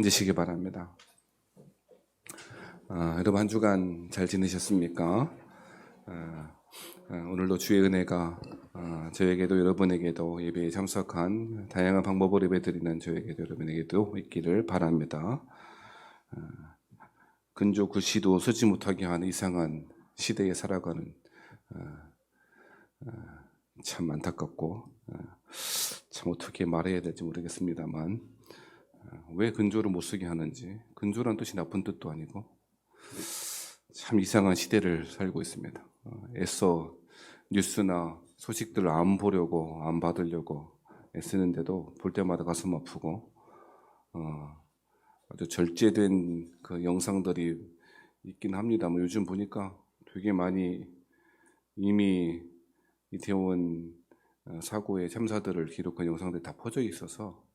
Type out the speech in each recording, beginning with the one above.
앉으시기 바랍니다. 여러분 한 주간 잘 지내셨습니까? 오늘도 주의 은혜가 저에게도 여러분에게도 예배에 참석한 다양한 방법으로 예배드리는 저에게도 여러분에게도 있기를 바랍니다. 근조 그 시도 서지 못하게 하는 이상한 시대에 살아가는 참 안타깝고 참 어떻게 말해야 될지 모르겠습니다만 왜 근조를 못 쓰게 하는지, 근조란 뜻이 나쁜 뜻도 아니고 참 이상한 시대를 살고 있습니다. 애써 뉴스나 소식들을 안 보려고 안 받으려고 애쓰는데도 볼 때마다 가슴 아프고 아주 절제된 그 영상들이 있긴 합니다만 요즘 보니까 되게 많이 이미 이태원 사고의 참사들을 기록한 영상들이 다 퍼져 있어서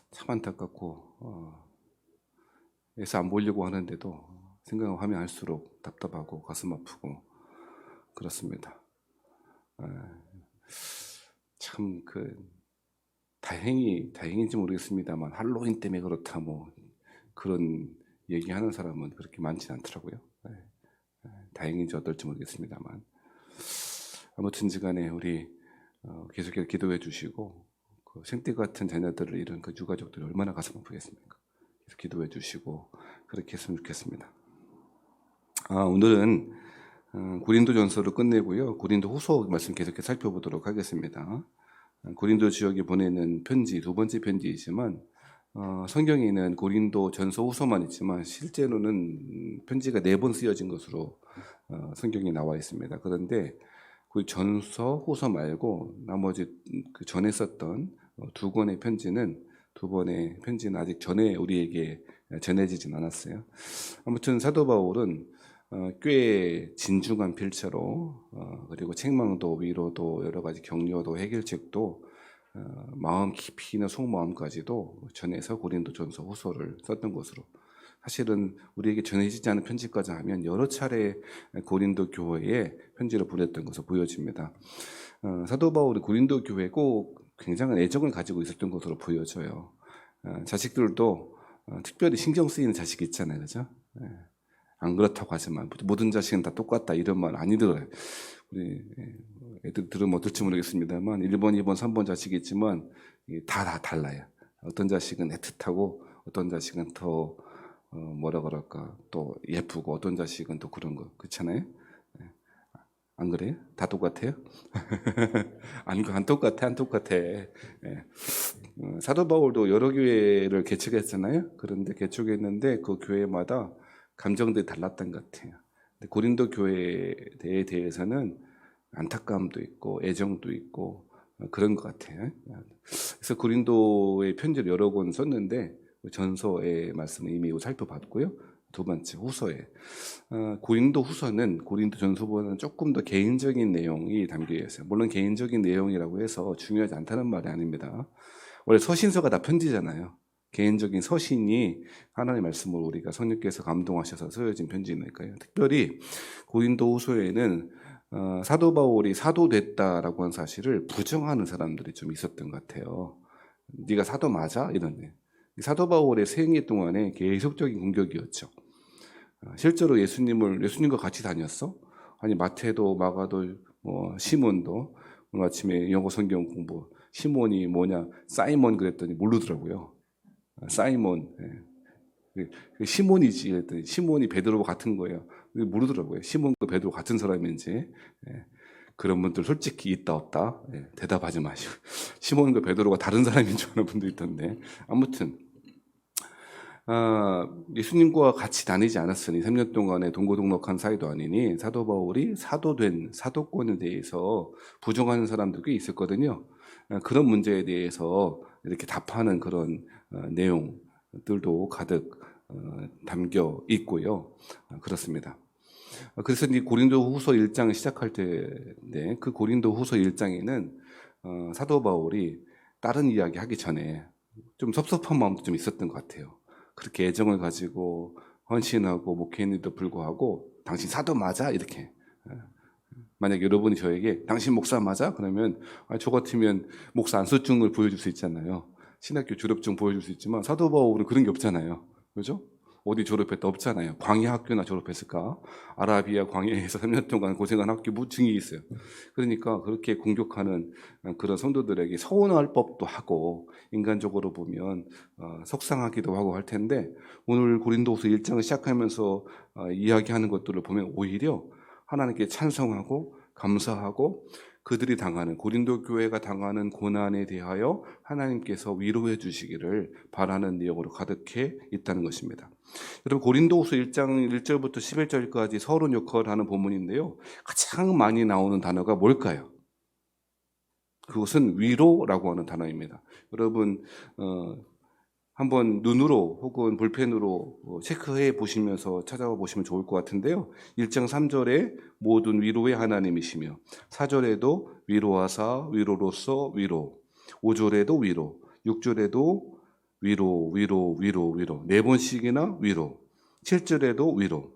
참 안타깝고 애써 안 보려고 하는데도 생각하면 할수록 답답하고 가슴 아프고 그렇습니다. 참 다행인지 모르겠습니다만 할로윈 때문에 그렇다 뭐 그런 얘기하는 사람은 그렇게 많지 않더라고요. 다행인지 어떨지 모르겠습니다만 아무튼지간에 우리 계속해서 기도해 주시고 그 생태 같은 자녀들을 잃은 그 유가족들이 얼마나 가슴 아프겠습니까? 계속 기도해 주시고 그렇게 했으면 좋겠습니다. 오늘은 고린도전서를 끝내고요. 고린도후서 말씀 계속해서 살펴보도록 하겠습니다. 고린도 지역에 보내는 편지, 두 번째 편지이지만 성경에는 고린도전서 후서만 있지만 실제로는 편지가 4번 쓰여진 것으로 성경에 나와 있습니다. 그런데 그 전서, 후서 말고 나머지 그 전에 썼던 두 번의 편지는 아직 전에 우리에게 전해지진 않았어요. 아무튼 사도 바울은 꽤 진중한 필체로 그리고 책망도 위로도 여러 가지 격려도 해결책도 마음 깊이 있는 속마음까지도 전해서 고린도전서 후서를 썼던 것으로 사실은 우리에게 전해지지 않은 편지까지 하면 여러 차례 고린도 교회에 편지를 보냈던 것으로 보여집니다. 사도 바울이 고린도 교회에 꼭 굉장한 애정을 가지고 있었던 것으로 보여져요. 자식들도 특별히 신경 쓰이는 자식이 있잖아요, 그죠? 안 그렇다고 하지만 모든 자식은 다 똑같다 이런 말 아니더라고요. 우리 애들 들으면 어떨지 모르겠습니다만 1번, 2번, 3번 자식이 있지만 다 달라요. 어떤 자식은 애틋하고 어떤 자식은 더 뭐라 그럴까 또 예쁘고 어떤 자식은 또 그런 거 그렇잖아요. 안 그래요? 다 똑같아요? 안 똑같아. 사도 바울도 여러 교회를 개척했잖아요. 그런데 개척했는데 그 교회마다 감정들이 달랐던 것 같아요. 고린도 교회에 대해서는 안타까움도 있고 애정도 있고 그런 것 같아요. 그래서 고린도의 편지를 여러 권 썼는데 전서의 말씀을 이미 살펴봤고요. 두 번째 후서에 고린도 후서는 고린도 전서보다는 조금 더 개인적인 내용이 담겨 있어요. 물론 개인적인 내용이라고 해서 중요하지 않다는 말이 아닙니다. 원래 서신서가 다 편지잖아요. 개인적인 서신이 하나님의 말씀으로 우리가 성령께서 감동하셔서 쓰여진 편지니까요. 특별히 고린도 후서에는 사도 바울이 사도 됐다라고 하는 사실을 부정하는 사람들이 좀 있었던 것 같아요. 네가 사도 맞아? 이런 사도 바울의 생애 동안에 계속적인 공격이었죠. 실제로 예수님과 같이 다녔어? 아니 마태도 마가도 뭐 시몬도 오늘 아침에 영어 성경 공부 시몬이 뭐냐 사이먼 그랬더니 모르더라고요. 사이몬 시몬이지 그랬더니 시몬이 베드로 같은 거예요. 모르더라고요. 시몬과 베드로 같은 사람인지. 그런 분들 솔직히 있다 없다 대답하지 마시고 시몬과 베드로가 다른 사람인 줄 아는 분도 있던데 아무튼 예수님과 같이 다니지 않았으니 3년 동안에 동고동락한 사이도 아니니 사도 바울이 사도된 사도권에 대해서 부정하는 사람도 꽤 있었거든요. 그런 문제에 대해서 이렇게 답하는 그런 내용들도 가득 담겨 있고요. 그렇습니다. 그래서 이 고린도 후서 1장을 시작할 때인데 그 고린도 후서 1장에는 사도 바울이 다른 이야기 하기 전에 좀 섭섭한 마음도 좀 있었던 것 같아요. 그렇게 애정을 가지고 헌신하고 목회인에도 불구하고 당신 사도 맞아? 이렇게 만약 여러분이 저에게 당신 목사 맞아? 그러면 저 같으면 목사 안 쓸 줄 보여줄 수 있잖아요. 신학교 졸업증 보여줄 수 있지만 사도 바울은 그런 게 없잖아요. 그죠? 어디 졸업했다 없잖아요. 광야 학교나 졸업했을까? 아라비아 광야에서 3년 동안 고생한 학교 무증이 있어요. 그러니까 그렇게 공격하는 그런 성도들에게 서운할 법도 하고 인간적으로 보면 속상하기도 하고 할 텐데 오늘 고린도후서 1장을 시작하면서 이야기하는 것들을 보면 오히려 하나님께 찬송하고 감사하고 그들이 당하는 고린도 교회가 당하는 고난에 대하여 하나님께서 위로해 주시기를 바라는 내용으로 가득해 있다는 것입니다. 여러분 고린도후서 1장 1절부터 11절까지 서론 역할을 하는 본문인데요. 가장 많이 나오는 단어가 뭘까요? 그것은 위로라고 하는 단어입니다. 여러분 한번 눈으로 혹은 볼펜으로 체크해 보시면서 찾아와 보시면 좋을 것 같은데요. 1장 3절에 모든 위로의 하나님이시며 4절에도 위로하사 위로로서 위로 5절에도 위로 6절에도 위로 네 번씩이나 위로 7절에도 위로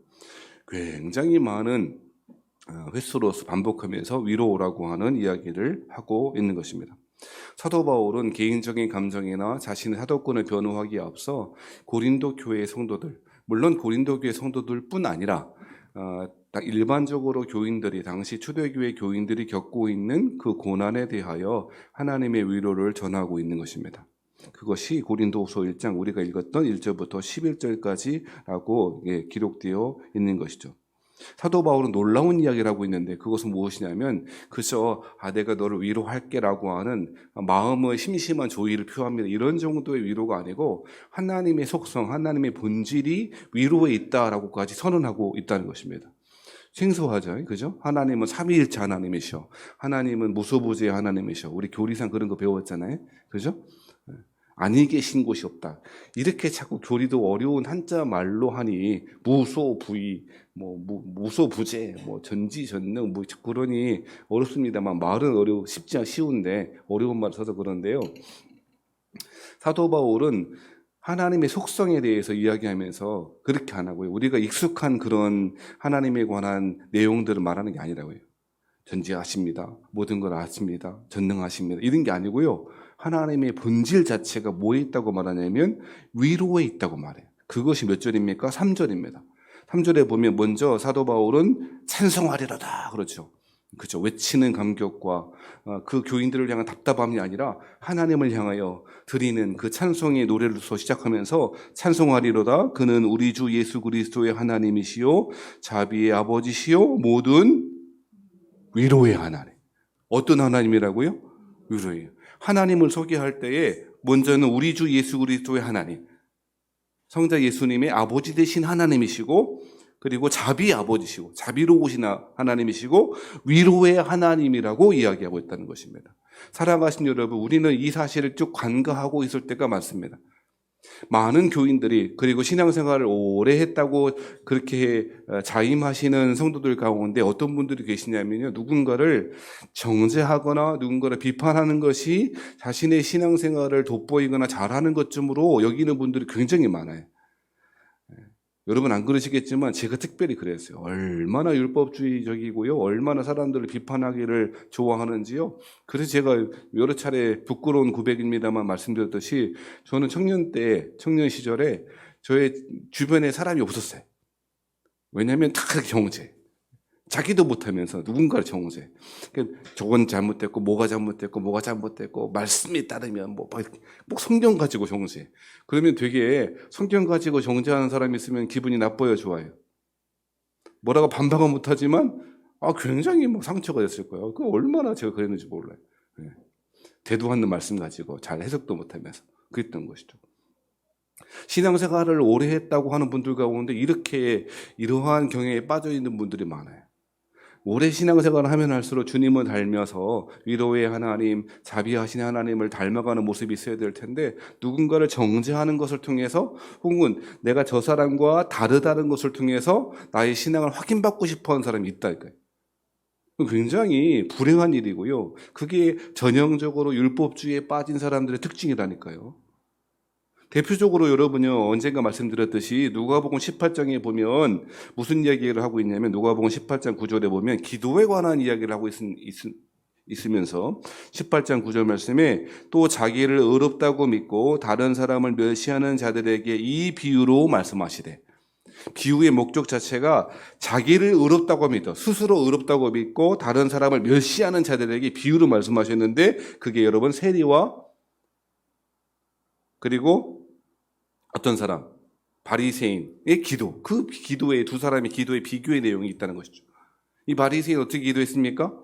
굉장히 많은 횟수로서 반복하면서 위로라고 하는 이야기를 하고 있는 것입니다. 사도 바울은 개인적인 감정이나 자신의 사도권을 변호하기에 앞서 고린도 교회의 성도들, 물론 고린도 교회 성도들뿐 아니라 일반적으로 교인들이 당시 초대교회 교인들이 겪고 있는 그 고난에 대하여 하나님의 위로를 전하고 있는 것입니다. 그것이 고린도후서 1장 우리가 읽었던 1절부터 11절까지라고 기록되어 있는 것이죠. 사도 바울은 놀라운 이야기를 하고 있는데 그것은 무엇이냐면 그저 내가 너를 위로할게라고 하는 마음의 심심한 조의를 표합니다. 이런 정도의 위로가 아니고 하나님의 속성, 하나님의 본질이 위로에 있다라고까지 선언하고 있다는 것입니다. 생소하죠, 그죠? 하나님은 삼위일체 하나님이셔. 하나님은 무소부재의 하나님이셔. 우리 교리상 그런 거 배웠잖아요, 그죠? 아니 계신 곳이 없다. 이렇게 자꾸 교리도 어려운 한자 말로 하니 무소부의, 무소부재, 전지전능, 그러니 어렵습니다만 말은 쉬운데 어려운 말 써서 그런데요. 사도 바울은 하나님의 속성에 대해서 이야기하면서 그렇게 안 하고요. 우리가 익숙한 그런 하나님에 관한 내용들을 말하는 게 아니라고요. 전지하십니다. 모든 걸 아십니다. 전능하십니다. 이런 게 아니고요. 하나님의 본질 자체가 뭐에 있다고 말하냐면 위로에 있다고 말해요. 그것이 몇 절입니까? 3절입니다. 3절에 보면 먼저 사도 바울은 찬송하리로다 그렇죠. 그죠. 외치는 감격과 그 교인들을 향한 답답함이 아니라 하나님을 향하여 드리는 그 찬송의 노래로서 시작하면서 찬송하리로다 그는 우리 주 예수 그리스도의 하나님이시요 자비의 아버지시요 모든 위로의 하나님. 어떤 하나님이라고요? 위로예요. 하나님을 소개할 때에 먼저는 우리 주 예수 그리스도의 하나님, 성자 예수님의 아버지 되신 하나님이시고 그리고 자비의 아버지시고 자비로우신 하나님이시고 위로의 하나님이라고 이야기하고 있다는 것입니다. 사랑하신 여러분, 우리는 이 사실을 쭉 간과하고 있을 때가 많습니다. 많은 교인들이 그리고 신앙생활을 오래 했다고 그렇게 자임하시는 성도들 가운데 어떤 분들이 계시냐면요. 누군가를 정죄하거나 누군가를 비판하는 것이 자신의 신앙생활을 돋보이거나 잘하는 것쯤으로 여기는 분들이 굉장히 많아요. 여러분 안 그러시겠지만 제가 특별히 그랬어요. 얼마나 율법주의적이고요. 얼마나 사람들을 비판하기를 좋아하는지요. 그래서 제가 여러 차례 부끄러운 고백입니다만 말씀드렸듯이 저는 청년 시절에 저의 주변에 사람이 없었어요. 왜냐하면 다 정죄. 자기도 못하면서 누군가를 정죄. 저건 잘못됐고 뭐가 잘못됐고 말씀에 따르면 뭐 성경 가지고 정죄. 그러면 되게 성경 가지고 정죄하는 사람이 있으면 기분이 나빠요, 좋아요? 뭐라고 반박은 못하지만 굉장히 상처가 됐을 거예요. 그 얼마나 제가 그랬는지 몰라요. 대도 않는 말씀 가지고 잘 해석도 못하면서 그랬던 것이죠. 신앙생활을 오래 했다고 하는 분들 가운데 이러한 경향에 빠져 있는 분들이 많아요. 오래 신앙생활을 하면 할수록 주님을 닮아서 위로의 하나님, 자비하신 하나님을 닮아가는 모습이 있어야 될 텐데 누군가를 정죄하는 것을 통해서 혹은 내가 저 사람과 다르다는 것을 통해서 나의 신앙을 확인받고 싶어하는 사람이 있다니까요. 굉장히 불행한 일이고요. 그게 전형적으로 율법주의에 빠진 사람들의 특징이라니까요. 대표적으로 여러분요, 언젠가 말씀드렸듯이 누가복음 18장에 보면 무슨 이야기를 하고 있냐면 누가복음 18장 9절에 보면 기도에 관한 이야기를 하고 있으면서 18장 9절 말씀에 또 자기를 의롭다고 믿고 다른 사람을 멸시하는 자들에게 이 비유로 말씀하시되, 비유의 목적 자체가 자기를 의롭다고 믿어 스스로 의롭다고 믿고 다른 사람을 멸시하는 자들에게 비유로 말씀하셨는데, 그게 여러분 세리와 그리고 어떤 사람 바리새인의 기도, 그 기도에 두 사람의 기도의 비교의 내용이 있다는 것이죠. 이 바리새인 어떻게 기도했습니까?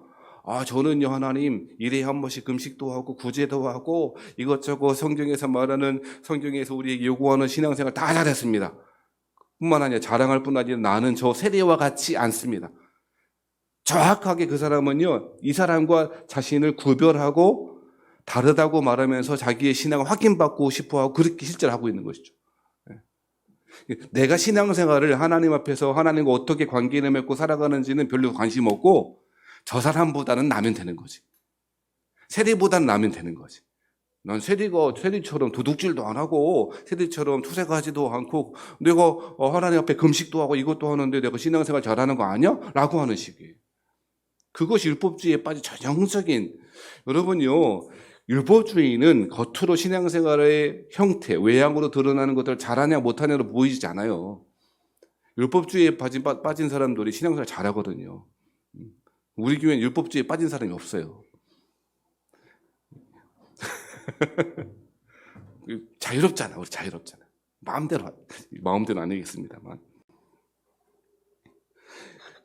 저는요 하나님 일에 한 번씩 금식도 하고 구제도 하고 이것저것 성경에서 말하는, 성경에서 우리에게 요구하는 신앙생활 다 잘했습니다. 뿐만 아니라 자랑할 뿐 아니라 나는 저 세리와 같지 않습니다. 정확하게 그 사람은요 이 사람과 자신을 구별하고 다르다고 말하면서 자기의 신앙을 확인받고 싶어하고 그렇게 실제로 하고 있는 것이죠. 내가 신앙생활을 하나님 앞에서 하나님과 어떻게 관계를 맺고 살아가는지는 별로 관심 없고 저 사람보다는 나면 되는 거지. 세리보다는 나면 되는 거지. 난 세리처럼 도둑질도 안 하고 세리처럼 투세가지도 않고 내가 하나님 앞에 금식도 하고 이것도 하는데 내가 신앙생활 잘하는 거 아니야? 라고 하는 식이에요. 그것이 율법주의에 빠진 전형적인, 여러분요 율법주의는 겉으로 신앙생활의 형태, 외향으로 드러나는 것들을 잘하냐 못하냐로 보이지 않아요. 율법주의에 빠진 사람들이 신앙생활 잘하거든요. 우리 교회는 율법주의에 빠진 사람이 없어요. 자유롭잖아, 우리 자유롭잖아. 마음대로 안 되겠습니다만.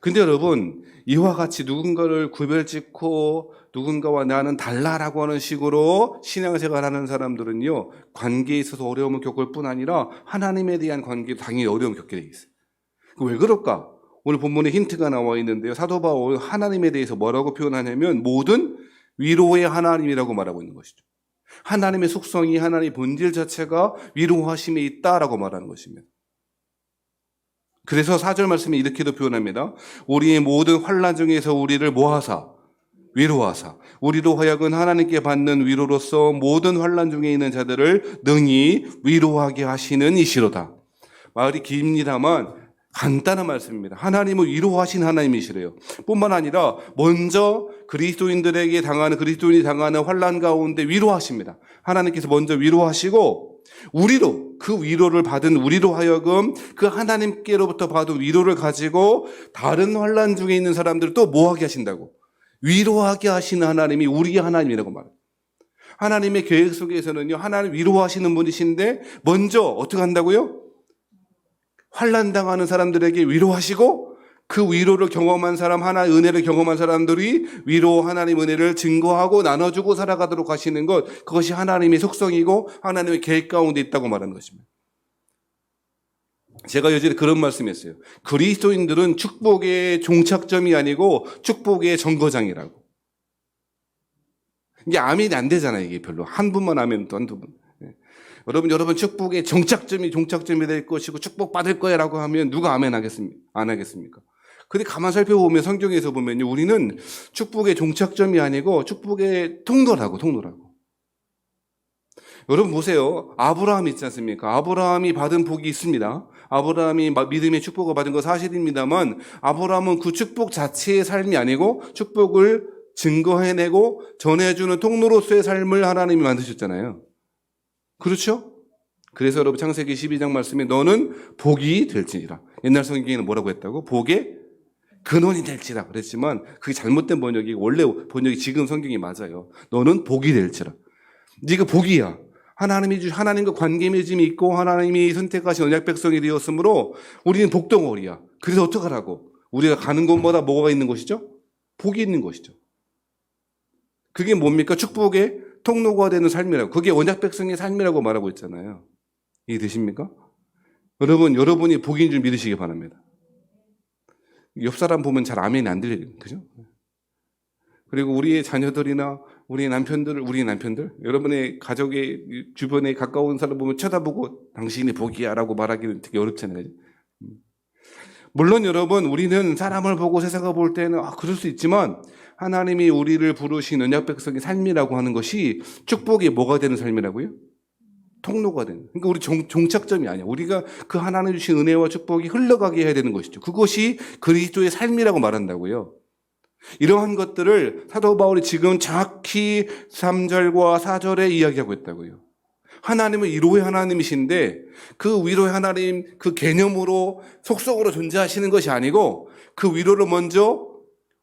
근데 여러분, 이와 같이 누군가를 구별짓고 누군가와 나는 달라라고 하는 식으로 신앙생활 하는 사람들은요, 관계에 있어서 어려움을 겪을 뿐 아니라 하나님에 대한 관계도 당연히 어려움을 겪게 돼 있어요. 왜 그럴까? 오늘 본문에 힌트가 나와 있는데요. 사도 바울 하나님에 대해서 뭐라고 표현하냐면 모든 위로의 하나님이라고 말하고 있는 것이죠. 하나님의 속성이, 하나님의 본질 자체가 위로하심에 있다라고 말하는 것입니다. 그래서 4절 말씀에 이렇게도 표현합니다. 우리의 모든 환난 중에서 우리를 모아사 위로하사 우리로 하여금 하나님께 받는 위로로서 모든 환난 중에 있는 자들을 능히 위로하게 하시는 이시로다. 말이 깁니다만 간단한 말씀입니다. 하나님은 위로하신 하나님이시래요. 뿐만 아니라 먼저 그리스도인이 당하는 환난 가운데 위로하십니다. 하나님께서 먼저 위로하시고 우리로, 그 위로를 받은 우리로 하여금 그 하나님께로부터 받은 위로를 가지고 다른 환난 중에 있는 사람들을 또 뭐하게 하신다고? 위로하게 하시는 하나님이 우리의 하나님이라고 말해요. 하나님의 계획 속에서는요, 하나님 위로하시는 분이신데 먼저 어떻게 한다고요? 환난 당하는 사람들에게 위로하시고 그 위로를 경험한 사람, 하나의 은혜를 경험한 사람들이 위로 하나님 은혜를 증거하고 나눠주고 살아가도록 하시는 것, 그것이 하나님의 속성이고 하나님의 계획 가운데 있다고 말하는 것입니다. 제가 요즘에 그런 말씀했어요. 그리스도인들은 축복의 종착점이 아니고 축복의 정거장이라고. 이게 아멘이 안 되잖아요. 이게 별로. 한 분만 아멘 또 한두 분. 여러분 축복의 종착점이 될 것이고 축복 받을 거야라고 하면 누가 아멘 하겠습니까? 안 하겠습니까? 근데 가만 살펴보면 성경에서 보면요, 우리는 축복의 종착점이 아니고 축복의 통로라고. 여러분 보세요. 아브라함 있지 않습니까? 아브라함이 받은 복이 있습니다. 아브라함이 믿음의 축복을 받은 거 사실입니다만 아브라함은 그 축복 자체의 삶이 아니고 축복을 증거해내고 전해주는 통로로서의 삶을 하나님이 만드셨잖아요. 그렇죠? 그래서 여러분 창세기 12장 말씀에 너는 복이 될지니라. 옛날 성경에는 뭐라고 했다고? 복의 근원이 될지라 그랬지만 그게 잘못된 번역이고 원래 번역이 지금 성경이 맞아요. 너는 복이 될지라. 네가 복이야. 하나님과 관계 맺음이 있고 하나님이 선택하신 언약 백성이 되었으므로 우리는 복덩어리야. 그래서 어떡하라고? 우리가 가는 곳마다 뭐가 있는 것이죠? 복이 있는 것이죠. 그게 뭡니까? 축복의 통로가 되는 삶이라고. 그게 언약 백성의 삶이라고 말하고 있잖아요. 이해되십니까? 여러분이 복인 줄 믿으시기 바랍니다. 옆 사람 보면 잘 아멘이 안 들려요. 그죠? 그리고 우리의 자녀들이나 우리의 남편들, 여러분의 가족의 주변에 가까운 사람 보면 쳐다보고 당신이 복이야 라고 말하기는 되게 어렵잖아요. 물론 여러분, 우리는 사람을 보고 세상을 볼 때는 그럴 수 있지만 하나님이 우리를 부르신 언약 백성의 삶이라고 하는 것이 축복이 뭐가 되는 삶이라고요? 통로가 되는. 그러니까 우리 종착점이 아니야. 우리가 그 하나님 주신 은혜와 축복이 흘러가게 해야 되는 것이죠. 그것이 그리스도의 삶이라고 말한다고요. 이러한 것들을 사도 바울이 지금 정확히 3절과 4절에 이야기하고 있다고요. 하나님은 위로의 하나님이신데 그 위로의 하나님 그 개념으로 속속으로 존재하시는 것이 아니고 그 위로를 먼저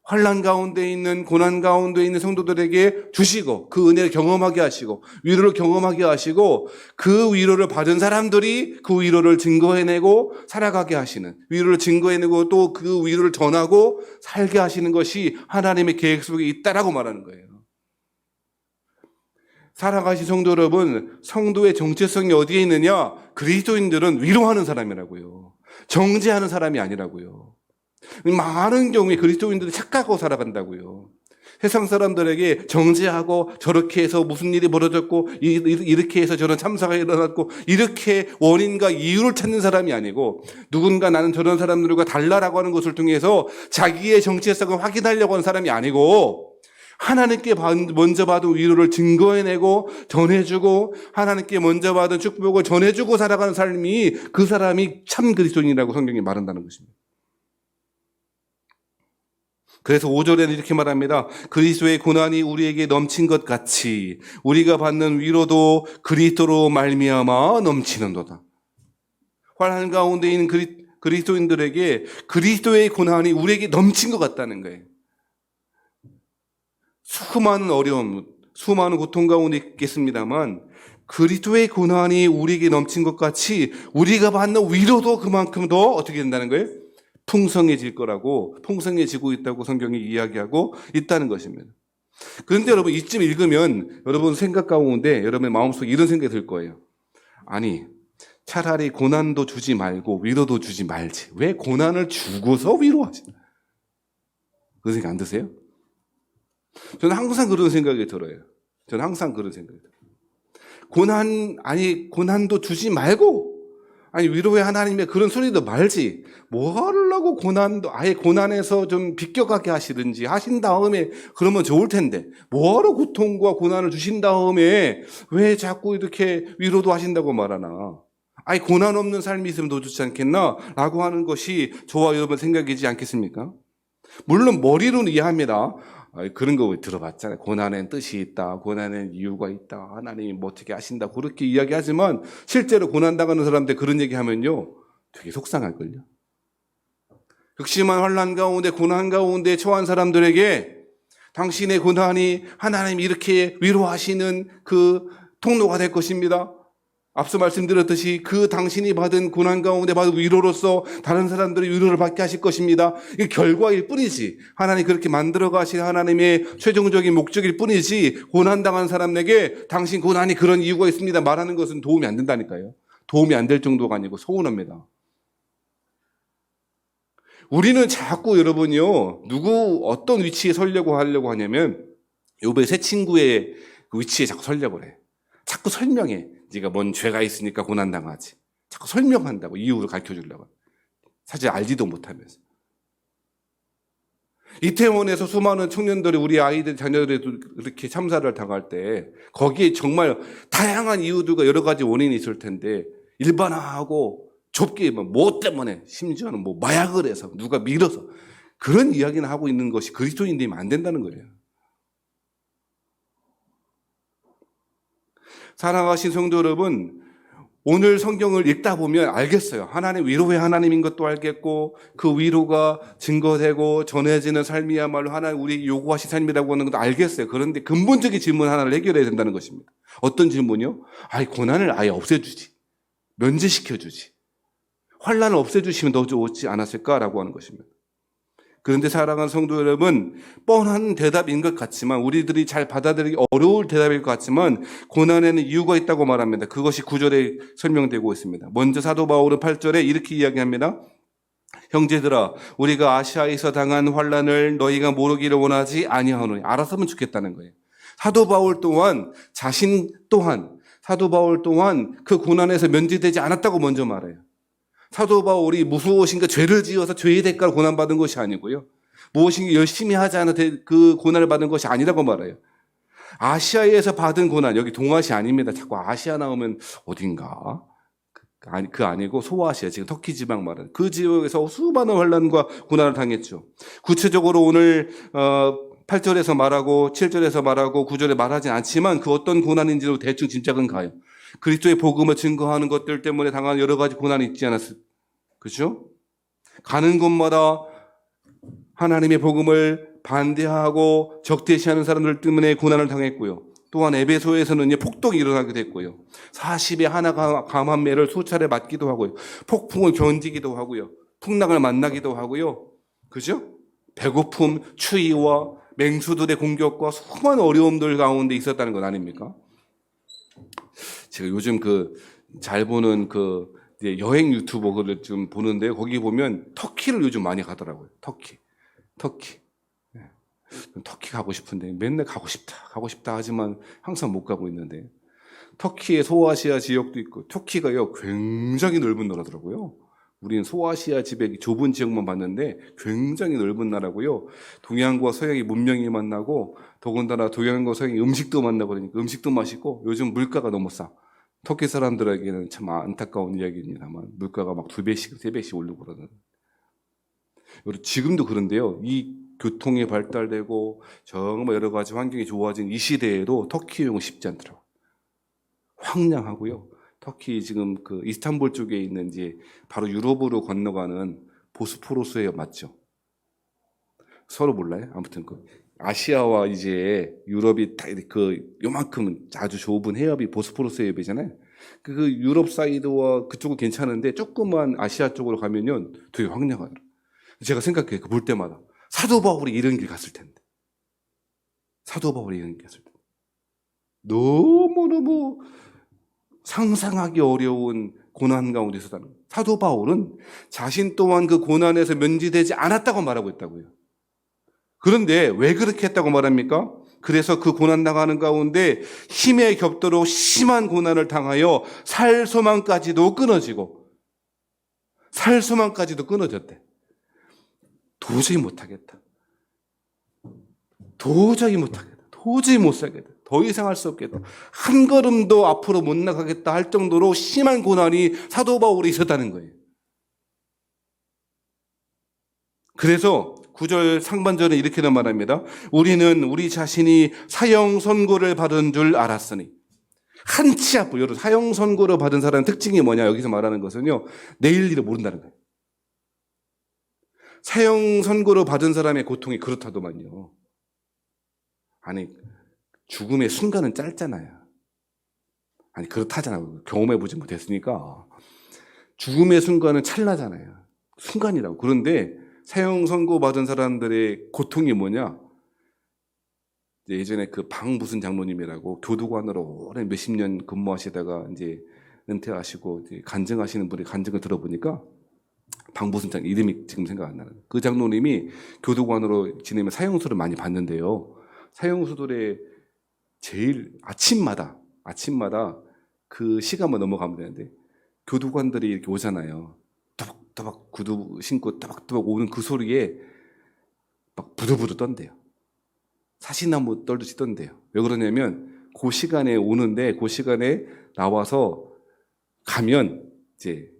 환난 가운데 있는 고난 가운데 있는 성도들에게 주시고 그 은혜를 경험하게 하시고 위로를 경험하게 하시고 그 위로를 받은 사람들이 그 위로를 증거해내고 살아가게 하시는 위로를 증거해내고 또 그 위로를 전하고 살게 하시는 것이 하나님의 계획 속에 있다라고 말하는 거예요. 살아가신 성도 여러분, 성도의 정체성이 어디에 있느냐? 그리스도인들은 위로하는 사람이라고요. 정죄하는 사람이 아니라고요. 많은 경우에 그리스도인들이 착각하고 살아간다고요. 세상 사람들에게 정죄하고 저렇게 해서 무슨 일이 벌어졌고 이렇게 해서 저런 참사가 일어났고 이렇게 원인과 이유를 찾는 사람이 아니고 누군가 나는 저런 사람들과 달라라고 하는 것을 통해서 자기의 정체성을 확인하려고 하는 사람이 아니고 하나님께 먼저 받은 위로를 증거해내고 전해주고 하나님께 먼저 받은 축복을 전해주고 살아가는 삶이 그 사람이 참 그리스도인이라고 성경이 말한다는 것입니다. 그래서 5절에는 이렇게 말합니다. 그리스도의 고난이 우리에게 넘친 것 같이 우리가 받는 위로도 그리스도로 말미암아 넘치는도다. 환난 가운데 있는 그리스도인들에게 그리스도의 고난이 우리에게 넘친 것 같다는 거예요. 수많은 어려움, 수많은 고통 가운데 있겠습니다만 그리스도의 고난이 우리에게 넘친 것 같이 우리가 받는 위로도 그만큼 더 어떻게 된다는 거예요? 풍성해질 거라고, 풍성해지고 있다고 성경이 이야기하고 있다는 것입니다. 그런데 여러분 이쯤 읽으면 여러분 생각 가운데 여러분의 마음속에 이런 생각이 들 거예요. 아니 차라리 고난도 주지 말고 위로도 주지 말지. 왜 고난을 주고서 위로하시나? 그런 생각 안 드세요? 저는 항상 그런 생각이 들어요. 저는 항상 그런 생각이 들어요. 고난도 주지 말고 위로의 하나님의 그런 소리도 말지. 뭐 하려고 아예 고난에서 좀 비껴가게 하시든지 하신 다음에 그러면 좋을 텐데 뭐하러 고통과 고난을 주신 다음에 왜 자꾸 이렇게 위로도 하신다고 말하나. 고난 없는 삶이 있으면 더 좋지 않겠나? 라고 하는 것이 저와 여러분 생각이지 않겠습니까? 물론 머리로는 이해합니다. 그런 거 들어봤잖아요. 고난엔 뜻이 있다. 고난엔 이유가 있다. 하나님이 뭐 어떻게 하신다. 그렇게 이야기하지만 실제로 고난당하는 사람들 그런 얘기하면요. 되게 속상할걸요. 극심한 환난 가운데 고난 가운데 처한 사람들에게 당신의 고난이 하나님이 이렇게 위로하시는 그 통로가 될 것입니다. 앞서 말씀드렸듯이 그 당신이 받은 고난 가운데 받은 위로로서 다른 사람들이 위로를 받게 하실 것입니다. 이게 결과일 뿐이지. 하나님 그렇게 만들어 가신 하나님의 최종적인 목적일 뿐이지 고난당한 사람에게 당신 고난이 그런 이유가 있습니다 말하는 것은 도움이 안 된다니까요. 도움이 안 될 정도가 아니고 서운합니다. 우리는 자꾸 여러분이요. 어떤 위치에 서려고 하려고 하냐면 요번에 새 친구의 그 위치에 자꾸 서려고 그래. 자꾸 설명해. 네가 뭔 죄가 있으니까 고난당하지. 자꾸 설명한다고 이유를 가르쳐주려고. 사실 알지도 못하면서. 이태원에서 수많은 청년들이 우리 아이들 자녀들이 이렇게 참사를 당할 때 거기에 정말 다양한 이유들과 여러 가지 원인이 있을 텐데 일반화하고 좁게 뭐 때문에 심지어는 뭐 마약을 해서 누가 밀어서 그런 이야기는 하고 있는 것이 그리스도인이면 안 된다는 거예요. 사랑하신 성도 여러분, 오늘 성경을 읽다 보면 알겠어요. 하나님 위로의 하나님인 것도 알겠고 그 위로가 증거되고 전해지는 삶이야말로 하나님 우리 요구하신 삶이라고 하는 것도 알겠어요. 그런데 근본적인 질문 하나를 해결해야 된다는 것입니다. 어떤 질문이요? 고난을 아예 없애주지. 면제시켜주지. 환난을 없애주시면 더 좋지 않았을까라고 하는 것입니다. 그런데 사랑하는 성도 여러분, 뻔한 대답인 것 같지만 우리들이 잘 받아들이기 어려울 대답일 것 같지만 고난에는 이유가 있다고 말합니다. 그것이 9절에 설명되고 있습니다. 먼저 사도 바울은 8절에 이렇게 이야기합니다. 형제들아 우리가 아시아에서 당한 환난을 너희가 모르기를 원하지 아니하노니. 알았으면 좋겠다는 거예요. 사도 바울 또한 그 고난에서 면제되지 않았다고 먼저 말해요. 사도 바울이 무엇인가 죄를 지어서 죄의 대가로 고난받은 것이 아니고요. 무엇인가 열심히 하지 않아 그 고난을 받은 것이 아니라고 말해요. 아시아에서 받은 고난, 여기 동아시아 아닙니다. 자꾸 아시아 나오면 어딘가 아니, 그 아니고 소아시아, 지금 터키 지방 말하는 그 지역에서 수많은 환난과 고난을 당했죠. 구체적으로 오늘 8절에서 말하고 7절에서 말하고 9절에 말하진 않지만 그 어떤 고난인지도 대충 짐작은 가요. 그리스도의 복음을 증거하는 것들 때문에 당한 여러 가지 고난이 있지 않았어요. 그렇죠? 가는 곳마다 하나님의 복음을 반대하고 적대시하는 사람들 때문에 고난을 당했고요. 또한 에베소에서는 폭동이 일어나게 됐고요. 40의 하나 감한매를 수차례 맞기도 하고요. 폭풍을 견디기도 하고요. 풍랑을 만나기도 하고요. 그죠? 배고픔, 추위와 맹수들의 공격과 수많은 어려움들 가운데 있었다는 것 아닙니까? 제가 요즘 잘 보는 여행 유튜버를 좀 보는데요. 거기 보면 터키를 요즘 많이 가더라고요. 터키. 터키 가고 싶은데 맨날 가고 싶다 하지만 항상 못 가고 있는데 터키의 소아시아 지역도 있고 터키가요 굉장히 넓은 나라더라고요. 우리는 소아시아 지역의 좁은 지역만 봤는데 굉장히 넓은 나라고요. 동양과 서양의 문명이 만나고 더군다나 동양과 서양의 음식도 만나고 그러니까 음식도 맛있고 요즘 물가가 너무 싸. 터키 사람들에게는 참 안타까운 이야기입니다만 물가가 막 2배씩, 3배씩 오르고 그러는. 지금도 그런데요. 이 교통이 발달되고 정말 여러 가지 환경이 좋아진 이 시대에도 터키 여행은 쉽지 않더라고요. 황량하고요. 터키 지금 이스탄불 쪽에 있는 이제 바로 유럽으로 건너가는 보스포러스 해협 맞죠? 서로 몰라요? 아무튼 아시아와 이제 유럽이 다 요만큼 아주 좁은 해협이 보스포러스 해협이잖아요. 그 유럽 사이드와 그쪽은 괜찮은데 조금만 아시아 쪽으로 가면요 되게 황량하더라고요. 제가 생각해요. 볼 때마다 사도 바울이 이런 길 갔을 텐데. 너무너무 상상하기 어려운 고난 가운데 있었다는 거예요. 사도 바울은 자신 또한 그 고난에서 면제되지 않았다고 말하고 있다고요. 그런데 왜 그렇게 했다고 말합니까? 그래서 그 고난 당하는 가운데 힘에 겹도록 심한 고난을 당하여 살 소망까지도 끊어졌대. 도저히 못하겠다. 도저히 못 살겠다. 더 이상 할 수 없겠다. 한 걸음도 앞으로 못 나가겠다 할 정도로 심한 고난이 사도 바울에 있었다는 거예요. 그래서 9절 상반절에 이렇게도 말합니다. 우리는 우리 자신이 사형 선고를 받은 줄 알았으니. 한치 앞으로, 여러분, 사형 선고를 받은 사람의 특징이 뭐냐? 여기서 말하는 것은요, 내일 일을 모른다는 거예요. 사형 선고를 받은 사람의 고통이 그렇다더만요. 아니, 죽음의 순간은 짧잖아요. 아니, 그렇다잖아요. 경험해보지 못했으니까. 죽음의 순간은 찰나잖아요. 순간이라고. 그런데 사형 선고 받은 사람들의 고통이 뭐냐? 예전에 무슨 장로님이라고 교도관으로 오래 몇십 년 근무하시다가 이제 은퇴하시고 이제 간증하시는 분의 간증을 들어보니까 무슨 장 이름이 지금 생각 안 나는. 그 장로님이 교도관으로 지내면 사형수를 많이 받는데요. 사형수들의 제일 아침마다 그 시간만 넘어가면 되는데 교도관들이 이렇게 오잖아요. 또박 구두 신고 또박 오는 그 소리에 막 부들부들 떤대요. 사시나무 떨듯이 떤대요. 왜 그러냐면 그 시간에 오는데 그 시간에 나와서 가면 이제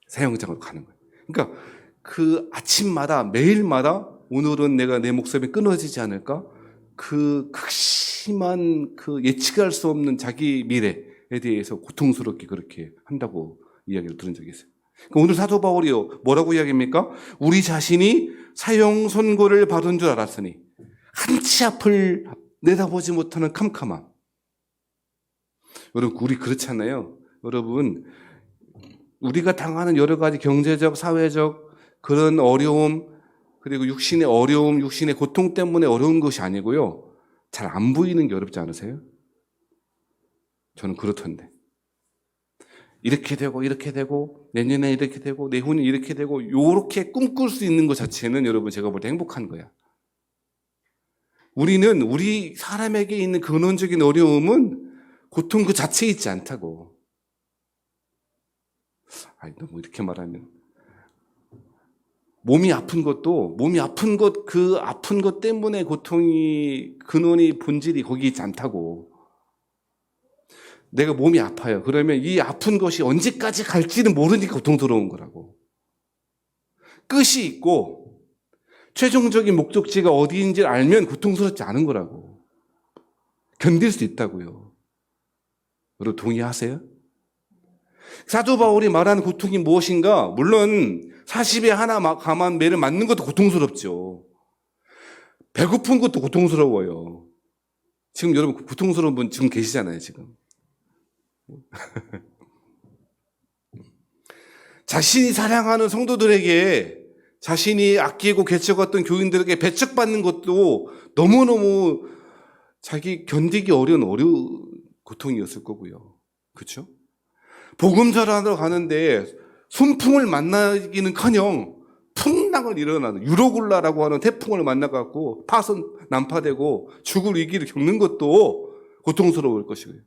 사형장으로 가는 거예요. 그러니까 그 아침마다 매일마다 오늘은 내 목숨이 끊어지지 않을까? 그 극심한 예측할 수 없는 자기 미래에 대해서 고통스럽게 그렇게 한다고 이야기를 들은 적이 있어요. 그러니까 오늘 사도 바울이요 뭐라고 이야기합니까? 우리 자신이 사형 선고를 받은 줄 알았으니 한치 앞을 내다보지 못하는 캄캄함. 여러분 우리 그렇잖아요. 여러분 우리가 당하는 여러 가지 경제적, 사회적 그런 어려움 그리고 육신의 어려움, 육신의 고통 때문에 어려운 것이 아니고요. 잘 안 보이는 게 어렵지 않으세요? 저는 그렇던데. 이렇게 되고 내년에 이렇게 되고 내후년에 이렇게 되고 요렇게 꿈꿀 수 있는 것 자체는 여러분 제가 볼 때 행복한 거야. 우리는 우리 사람에게 있는 근원적인 어려움은 고통 그 자체에 있지 않다고. 너무 이렇게 말하면 몸이 아픈 것 그 아픈 것 때문에 고통이 근원이 본질이 거기 있지 않다고. 내가 몸이 아파요. 그러면 이 아픈 것이 언제까지 갈지는 모르니까 고통스러운 거라고. 끝이 있고 최종적인 목적지가 어디인지 알면 고통스럽지 않은 거라고. 견딜 수 있다고요. 여러분 동의하세요? 사도 바울이 말하는 고통이 무엇인가? 물론 40에 하나 감한 매를 맞는 것도 고통스럽죠. 배고픈 것도 고통스러워요. 지금 여러분 고통스러운 분 지금 계시잖아요, 지금. 자신이 사랑하는 성도들에게 자신이 아끼고 개척했던 교인들에게 배척받는 것도 너무너무 자기 견디기 어려운 고통이었을 거고요. 그렇죠? 복음 전하러 가는데 순풍을 만나기는커녕 풍랑을 일어나는 유로굴라라고 하는 태풍을 만나갖고 파손 난파되고 죽을 위기를 겪는 것도 고통스러울 것이고요.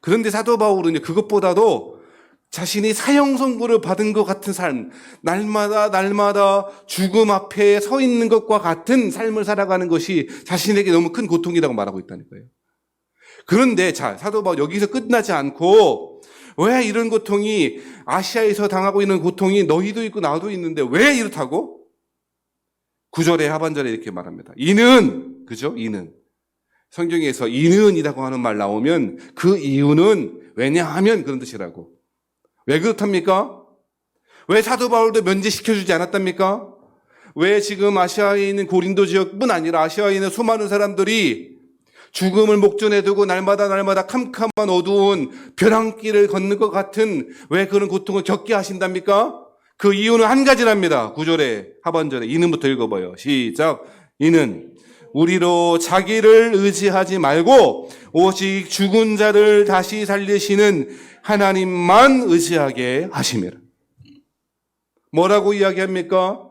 그런데 사도 바울은 그것보다도 자신이 사형 선고를 받은 것 같은 삶, 날마다 죽음 앞에 서 있는 것과 같은 삶을 살아가는 것이 자신에게 너무 큰 고통이라고 말하고 있다는 거예요. 그런데 사도 바울 여기서 끝나지 않고 왜 이런 고통이 아시아에서 당하고 있는 고통이 너희도 있고 나도 있는데 왜 이렇다고? 9절에 하반절에 이렇게 말합니다. 이는, 그죠? 이는. 성경에서 이는이라고 하는 말 나오면 그 이유는 왜냐하면 그런 뜻이라고. 왜 그렇답니까? 왜 사도 바울도 면제시켜주지 않았답니까? 왜 지금 아시아에 있는 고린도 지역뿐 아니라 아시아에 있는 수많은 사람들이 죽음을 목전에 두고 날마다 캄캄한 어두운 벼랑길을 걷는 것 같은 왜 그런 고통을 겪게 하신답니까? 그 이유는 한 가지랍니다. 9절에 하반절에 이는부터 읽어봐요. 시작. 이는 우리로 자기를 의지하지 말고 오직 죽은 자를 다시 살리시는 하나님만 의지하게 하심이라. 뭐라고 이야기합니까?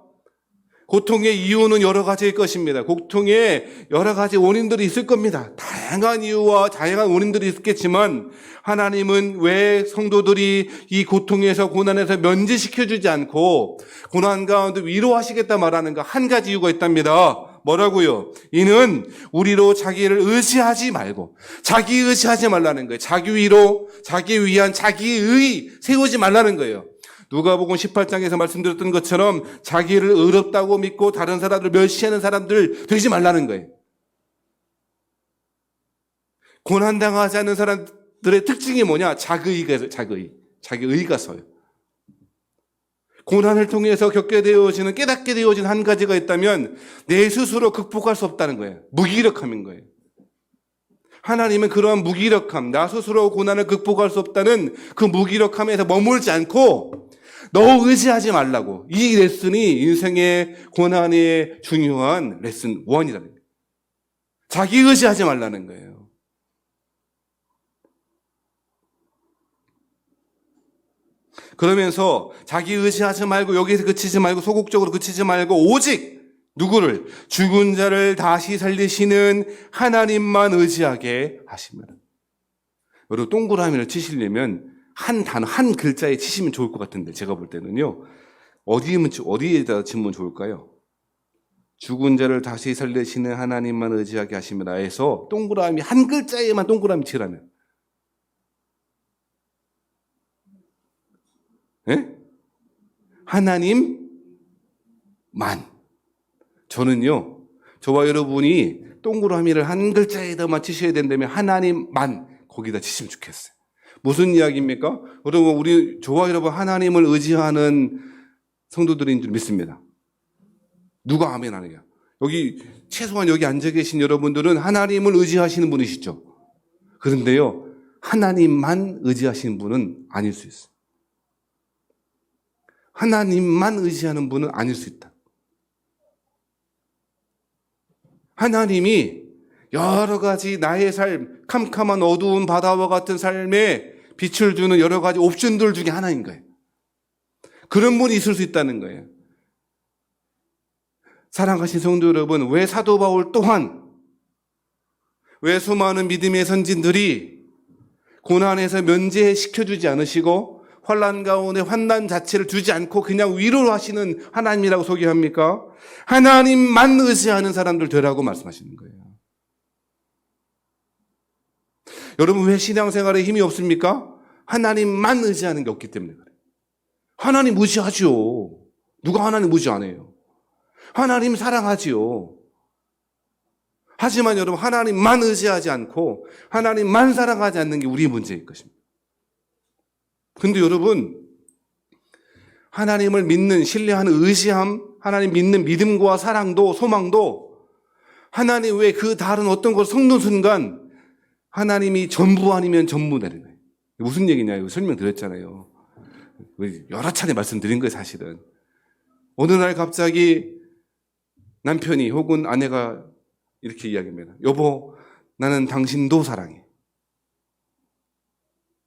고통의 이유는 여러 가지일 것입니다. 고통에 여러 가지 원인들이 있을 겁니다. 다양한 이유와 다양한 원인들이 있겠지만 하나님은 왜 성도들이 이 고통에서 고난에서 면제시켜주지 않고 고난 가운데 위로하시겠다 말하는가? 한 가지 이유가 있답니다. 뭐라고요? 이는 우리로 자기를 의지하지 말고 자기 의지하지 말라는 거예요. 자기 위로, 자기 위한 자기의 세우지 말라는 거예요. 누가복음 18장에서 말씀드렸던 것처럼 자기를 의롭다고 믿고 다른 사람들을 멸시하는 사람들 되지 말라는 거예요. 고난당하지 않는 사람들의 특징이 뭐냐? 자기의가 서요. 고난을 통해서 겪게 되어지는, 깨닫게 되어진 한 가지가 있다면 내 스스로 극복할 수 없다는 거예요. 무기력함인 거예요. 하나님은 그러한 무기력함, 나 스스로 고난을 극복할 수 없다는 그 무기력함에서 머물지 않고 너 의지하지 말라고. 이 레슨이 인생의 고난의 중요한 레슨 1이라는 거예요. 자기 의지하지 말라는 거예요. 그러면서 자기 의지하지 말고 여기서 그치지 말고 소극적으로 그치지 말고 오직 누구를? 죽은 자를 다시 살리시는 하나님만 의지하게 하십니다. 여러분 동그라미를 치시려면 한 단어, 한 글자에 치시면 좋을 것 같은데 제가 볼 때는요. 어디에다 치면 좋을까요? 죽은 자를 다시 살리시는 하나님만 의지하게 하십니다. 해서 동그라미 한 글자에만 동그라미 치라면. 예? 하나님만. 저는요, 저와 여러분이 동그라미를 한 글자에다만 치셔야 된다면 하나님만 거기다 치시면 좋겠어요. 무슨 이야기입니까? 여러분, 저와 여러분 하나님을 의지하는 성도들인 줄 믿습니다. 누가 아멘 하느냐? 최소한 여기 앉아 계신 여러분들은 하나님을 의지하시는 분이시죠. 그런데요, 하나님만 의지하시는 분은 아닐 수 있어요. 하나님만 의지하는 분은 아닐 수 있다. 하나님이 여러 가지 나의 삶, 캄캄한 어두운 바다와 같은 삶에 빛을 주는 여러 가지 옵션들 중에 하나인 거예요. 그런 분이 있을 수 있다는 거예요. 사랑하신 성도 여러분, 왜 사도 바울 또한, 왜 수많은 믿음의 선진들이 고난에서 면제시켜주지 않으시고 환난 가운데 환난 자체를 두지 않고 그냥 위로를 하시는 하나님이라고 소개합니까? 하나님만 의지하는 사람들 되라고 말씀하시는 거예요. 여러분 왜 신앙생활에 힘이 없습니까? 하나님만 의지하는 게 없기 때문에 그래요. 하나님 무시하지요. 누가 하나님 무시 안 해요? 하나님 사랑하지요. 하지만 여러분 하나님만 의지하지 않고 하나님만 사랑하지 않는 게 우리의 문제일 것입니다. 근데 여러분 하나님을 믿는, 신뢰하는 의지함, 하나님 믿는 믿음과 사랑도 소망도 하나님 외에 그 다른 어떤 걸 섞는 순간 하나님이 전부 아니면 전부 되는 거예요. 무슨 얘기냐 이거 설명드렸잖아요. 여러 차례 말씀드린 거예요 사실은. 어느 날 갑자기 남편이 혹은 아내가 이렇게 이야기합니다. 여보 나는 당신도 사랑해.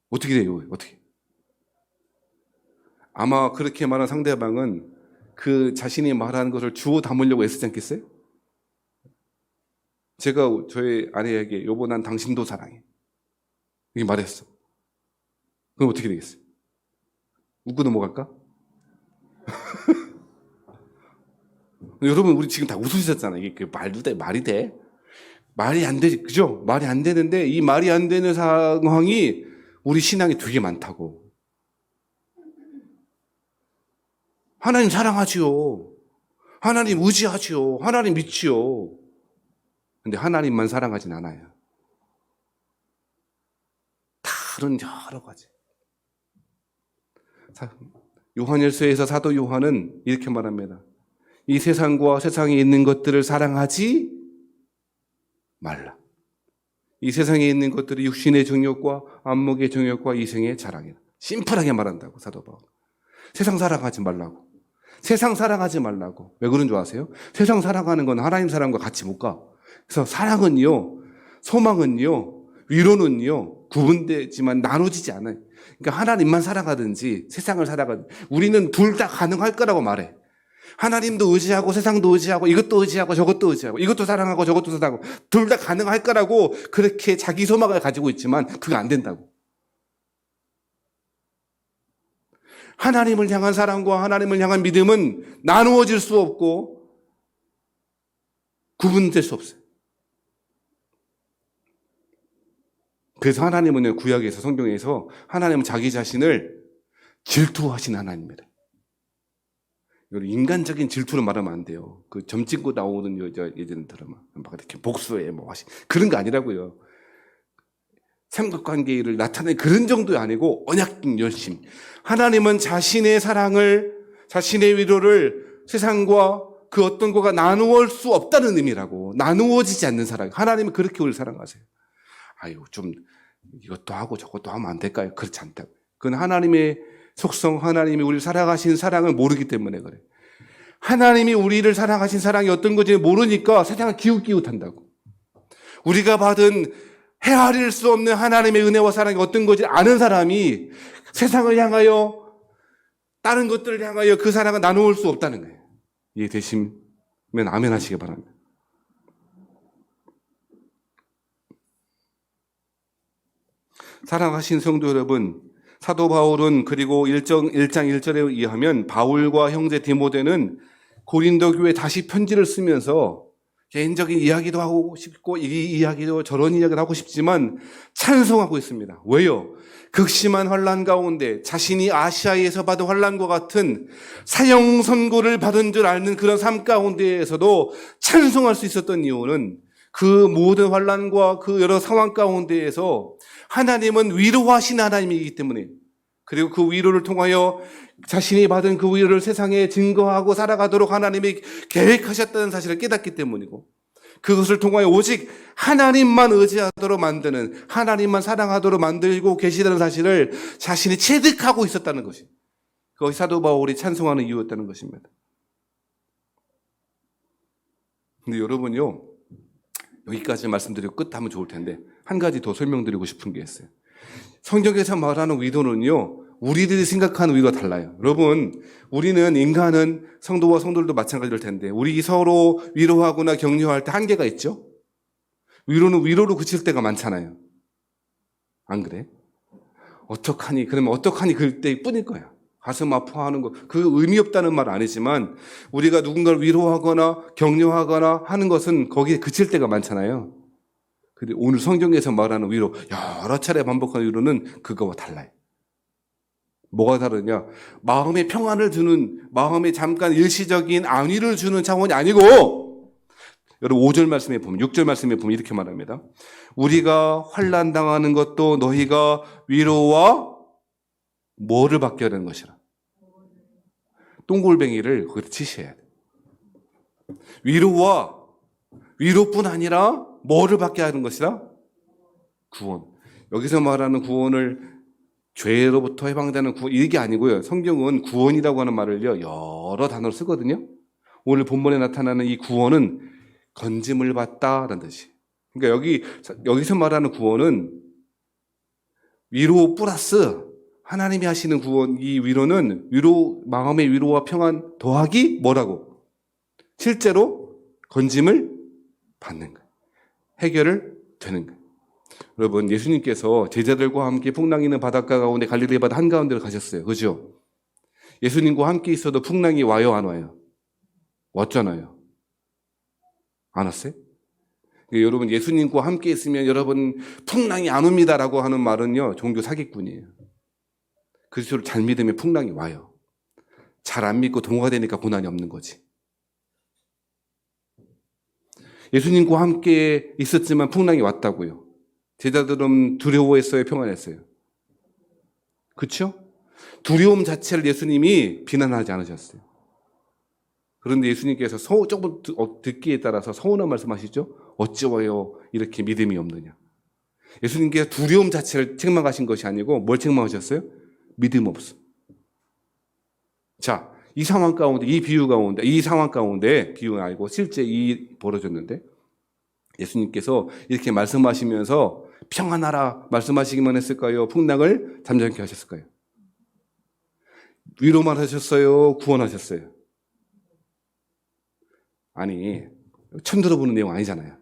어떻게 돼요? 어떻게? 아마 그렇게 말한 상대방은 그 자신이 말하는 것을 주워 담으려고 애쓰지 않겠어요? 제가 저희 아내에게 여보 난 당신도 사랑해 이렇게 말했어. 그럼 어떻게 되겠어요? 웃고 넘어갈까? 여러분 우리 지금 다 웃으셨잖아요. 이게 말도 돼? 말이 돼? 말이 안 되지, 그죠? 말이 안 되는데 이 말이 안 되는 상황이 우리 신앙에 되게 많다고. 하나님 사랑하지요. 하나님 의지하지요. 하나님 믿지요. 근데 하나님만 사랑하진 않아요. 다른 여러 가지. 요한일서에서 사도 요한은 이렇게 말합니다. 이 세상과 세상에 있는 것들을 사랑하지 말라. 이 세상에 있는 것들이 육신의 정욕과 안목의 정욕과 이생의 자랑이다. 심플하게 말한다고 사도 바울. 세상 사랑하지 말라고. 세상 사랑하지 말라고. 왜 그런 줄 아세요? 세상 사랑하는 건 하나님 사랑과 같이 못 가. 그래서 사랑은요, 소망은요, 위로는요, 구분되지만 나눠지지 않아요. 그러니까 하나님만 사랑하든지 세상을 사랑하든지 우리는 둘 다 가능할 거라고 말해. 하나님도 의지하고 세상도 의지하고 이것도 의지하고 저것도 의지하고 이것도 사랑하고 저것도 사랑하고 둘 다 가능할 거라고 그렇게 자기 소망을 가지고 있지만 그거 안 된다고. 하나님을 향한 사랑과 하나님을 향한 믿음은 나누어질 수 없고 구분될 수 없어요. 그래서 하나님은 구약에서 성경에서 하나님은 자기 자신을 질투하신 하나님입니다. 인간적인 질투를 말하면 안 돼요. 그 점 찍고 나오는 여자 예전 들으면 막 이렇게 복수해 뭐 하시 그런 거 아니라고요. 삼각관계를 나타내는 그런 정도가 아니고 언약적 열심. 하나님은 자신의 사랑을, 자신의 위로를 세상과 그 어떤 거가 나누어 수 없다는 의미라고. 나누어지지 않는 사랑. 하나님은 그렇게 우리를 사랑하세요. 아유 좀 이것도 하고 저것도 하면 안 될까요? 그렇지 않다고. 그건 하나님의 속성, 하나님이 우리를 사랑하신 사랑을 모르기 때문에 그래. 하나님이 우리를 사랑하신 사랑이 어떤 건지 모르니까 세상을 기웃기웃한다고. 우리가 받은 헤아릴 수 없는 하나님의 은혜와 사랑이 어떤 건지 아는 사람이 세상을 향하여 다른 것들을 향하여 그 사랑을 나누을 수 없다는 거예요. 이해되시면 아멘 하시기 바랍니다. 사랑하신 성도 여러분, 사도 바울은 그리고 1장 1절에 의하면 바울과 형제 디모데는 고린도 교회에 다시 편지를 쓰면서 개인적인 이야기도 하고 싶고 이 이야기도 저런 이야기를 하고 싶지만 찬송하고 있습니다. 왜요? 극심한 환난 가운데 자신이 아시아에서 받은 환난과 같은 사형 선고를 받은 줄 아는 그런 삶 가운데에서도 찬송할 수 있었던 이유는 그 모든 환난과 그 여러 상황 가운데에서 하나님은 위로하신 하나님이기 때문에, 그리고 그 위로를 통하여 자신이 받은 그 위로를 세상에 증거하고 살아가도록 하나님이 계획하셨다는 사실을 깨닫기 때문이고, 그것을 통하여 오직 하나님만 의지하도록 만드는, 하나님만 사랑하도록 만들고 계시다는 사실을 자신이 체득하고 있었다는 것이, 그것이 사도 바울이 찬송하는 이유였다는 것입니다. 근데 여러분요, 여기까지 말씀드리고 끝하면 좋을 텐데 한 가지 더 설명드리고 싶은 게 있어요. 성경에서 말하는 위로는요, 우리들이 생각하는 위로가 달라요. 여러분, 우리는 인간은 성도와 성도들도 마찬가지일 텐데 우리 서로 위로하거나 격려할 때 한계가 있죠. 위로는 위로로 그칠 때가 많잖아요. 안 그래? 어떡하니? 그러면 어떡하니? 그럴 뿐일 거야. 가슴 아파하는 거, 그 의미 없다는 말 아니지만 우리가 누군가를 위로하거나 격려하거나 하는 것은 거기에 그칠 때가 많잖아요. 근데 오늘 성경에서 말하는 위로, 여러 차례 반복하는 위로는 그거와 달라요. 뭐가 다르냐? 마음의 평안을 주는, 마음에 잠깐 일시적인 안위를 주는 차원이 아니고, 여러분 5절 말씀에 보면, 6절 말씀에 보면 이렇게 말합니다. 우리가 환난 당하는 것도 너희가 위로와 뭐를 받게 하는 것이라. 똥골뱅이를 거기다 치셔야 돼. 위로뿐 아니라 뭐를 받게 하는 것이라? 구원. 여기서 말하는 구원을 죄로부터 해방되는 구원, 이게 아니고요. 성경은 구원이라고 하는 말을요, 여러 단어를 쓰거든요. 오늘 본문에 나타나는 이 구원은 건짐을 받다라는 뜻이에요. 그러니까 여기서 말하는 구원은 위로 플러스 하나님이 하시는 구원, 이 위로는 마음의 위로와 평안 더하기 뭐라고? 실제로 건짐을 받는 거예요. 해결을 되는 거예요. 여러분, 예수님께서 제자들과 함께 풍랑이 있는 바닷가 가운데 갈릴리 바다 한가운데로 가셨어요. 그죠? 예수님과 함께 있어도 풍랑이 와요, 안 와요? 왔잖아요. 안 왔어요? 여러분, 예수님과 함께 있으면 여러분 풍랑이 안 옵니다라고 하는 말은요, 종교 사기꾼이에요. 그리스도를 잘 믿으면 풍랑이 와요. 잘 안 믿고 동화되니까 고난이 없는 거지. 예수님과 함께 있었지만 풍랑이 왔다고요. 제자들은 두려워했어요, 평안했어요? 그렇죠? 두려움 자체를 예수님이 비난하지 않으셨어요. 그런데 예수님께서 조금 듣기에 따라서 서운한 말씀하시죠? 어찌워요 이렇게 믿음이 없느냐. 예수님께서 두려움 자체를 책망하신 것이 아니고 뭘 책망하셨어요? 믿음 없어. 자, 이 상황 가운데, 이 상황 가운데, 비유가 아니고 실제 벌어졌는데, 예수님께서 이렇게 말씀하시면서 평안하라 말씀하시기만 했을까요? 풍랑을 잠잠케 하셨을까요? 위로만 하셨어요? 구원하셨어요? 아니, 처음 들어보는 내용 아니잖아요.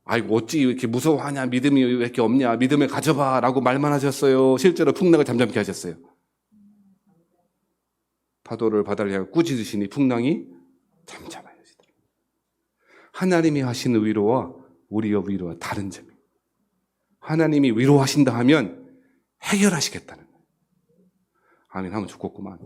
아이고, 어찌 이렇게 무서워하냐? 믿음이 왜 이렇게 없냐? 믿음을 가져봐 라고 말만 하셨어요? 실제로 풍랑을 잠잠케 하셨어요? 파도를 바다를 향해 꾸짖으시니 풍랑이 잠잠하여지더라. 하나님이 하시는 위로와 우리의 위로와 다른 점이에요. 하나님이 위로하신다 하면 해결하시겠다는 거예요. 아멘 하면 좋겠구만.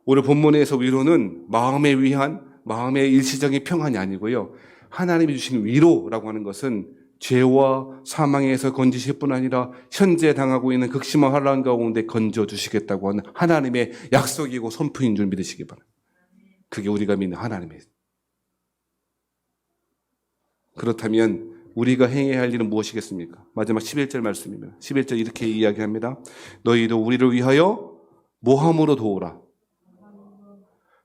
오늘 본문에서 위로는 마음의 일시적인 평안이 아니고요. 하나님이 주신 위로라고 하는 것은 죄와 사망에서 건지실 뿐 아니라 현재 당하고 있는 극심한 환난 가운데 건져주시겠다고 하는 하나님의 약속이고 선포인 줄 믿으시기 바랍니다. 그게 우리가 믿는 하나님의. 그렇다면 우리가 행해야 할 일은 무엇이겠습니까? 마지막 11절 말씀입니다. 11절 이렇게 이야기합니다. 너희도 우리를 위하여 모함으로 도우라.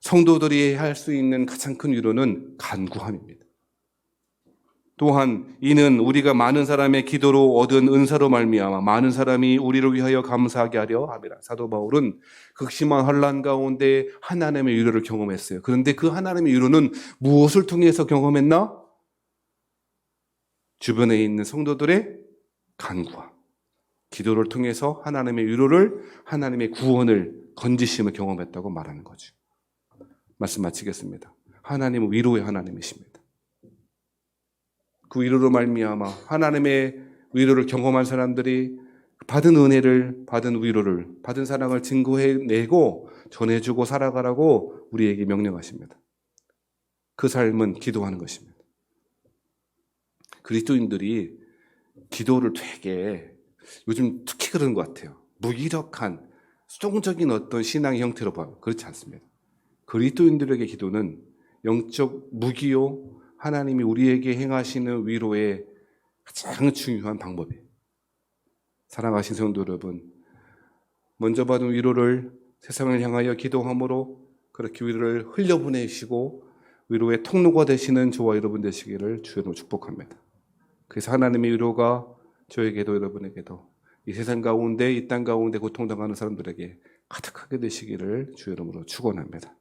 성도들이 할 수 있는 가장 큰 위로는 간구함입니다. 또한 이는 우리가 많은 사람의 기도로 얻은 은사로 말미암아 많은 사람이 우리를 위하여 감사하게 하려 함이라. 사도 바울은 극심한 환난 가운데 하나님의 위로를 경험했어요. 그런데 그 하나님의 위로는 무엇을 통해서 경험했나? 주변에 있는 성도들의 간구와 기도를 통해서 하나님의 위로를, 하나님의 구원을, 건지심을 경험했다고 말하는 거죠. 말씀 마치겠습니다. 하나님은 위로의 하나님이십니다. 그 위로로 말미암아 하나님의 위로를 경험한 사람들이 받은 은혜를, 받은 위로를, 받은 사랑을 증거해내고 전해주고 살아가라고 우리에게 명령하십니다. 그 삶은 기도하는 것입니다. 그리스도인들이 기도를 되게 요즘 특히 그런 것 같아요. 무기력한 수동적인 어떤 신앙의 형태로 봐요. 그렇지 않습니다. 그리스도인들에게 기도는 영적 무기요, 하나님이 우리에게 행하시는 위로의 가장 중요한 방법이에요. 사랑하신 성도 여러분, 먼저 받은 위로를 세상을 향하여 기도함으로 그렇게 위로를 흘려보내시고 위로의 통로가 되시는 저와 여러분 되시기를 주여로 축복합니다. 그래서 하나님의 위로가 저에게도 여러분에게도 이 세상 가운데, 이 땅 가운데 고통당하는 사람들에게 가득하게 되시기를 주의 이름으로 축원합니다.